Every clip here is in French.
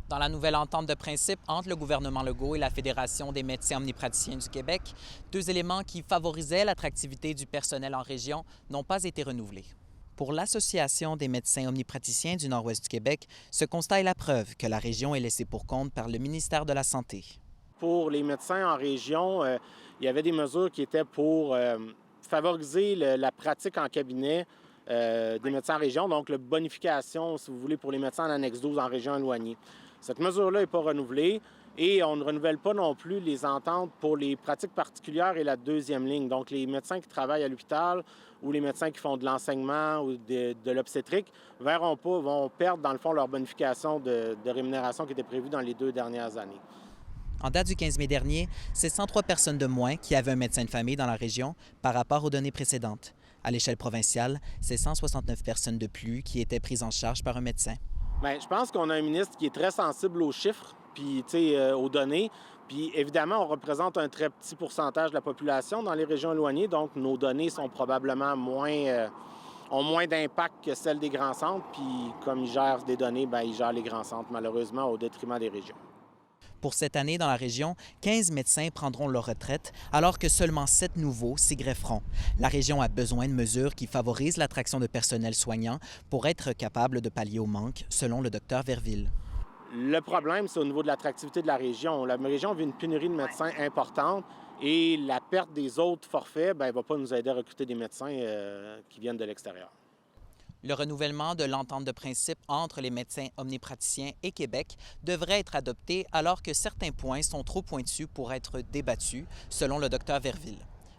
Dans la nouvelle entente de principe entre le gouvernement Legault et la Fédération des médecins omnipraticiens du Québec, deux éléments qui favorisaient l'attractivité du personnel en région n'ont pas été renouvelés. Pour l'Association des médecins omnipraticiens du Nord-Ouest du Québec, ce constat est la preuve que la région est laissée pour compte par le ministère de la Santé. Pour les médecins en région, il y avait des mesures qui étaient pour favoriser la pratique en cabinet des médecins en région, donc la bonification, si vous voulez, pour les médecins en annexe 12 en région éloignée. Cette mesure-là n'est pas renouvelée et on ne renouvelle pas non plus les ententes pour les pratiques particulières et la deuxième ligne. Donc, les médecins qui travaillent à l'hôpital ou les médecins qui font de l'enseignement ou de l'obstétrique vont perdre, dans le fond, leur bonification de rémunération qui était prévue dans les 2 dernières années. En date du 15 mai dernier, c'est 103 personnes de moins qui avaient un médecin de famille dans la région par rapport aux données précédentes. À l'échelle provinciale, c'est 169 personnes de plus qui étaient prises en charge par un médecin. Bien, je pense qu'on a un ministre qui est très sensible aux chiffres, puis aux données. Puis évidemment, on représente un très petit pourcentage de la population dans les régions éloignées, donc nos données sont probablement ont moins d'impact que celles des grands centres. Puis comme ils gèrent des données, bien, ils gèrent les grands centres, malheureusement, au détriment des régions. Pour cette année, dans la région, 15 médecins prendront leur retraite, alors que seulement 7 nouveaux s'y grefferont. La région a besoin de mesures qui favorisent l'attraction de personnel soignant pour être capable de pallier au manque, selon le Dr Verville. Le problème, c'est au niveau de l'attractivité de la région. La région vit une pénurie de médecins importante et la perte des autres forfaits ne va pas nous aider à recruter des médecins qui viennent de l'extérieur. Le renouvellement de l'entente de principe entre les médecins omnipraticiens et Québec devrait être adopté alors que certains points sont trop pointus pour être débattus, selon le Dr Verville.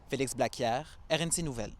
Félix Blaquière, RNC Nouvelles.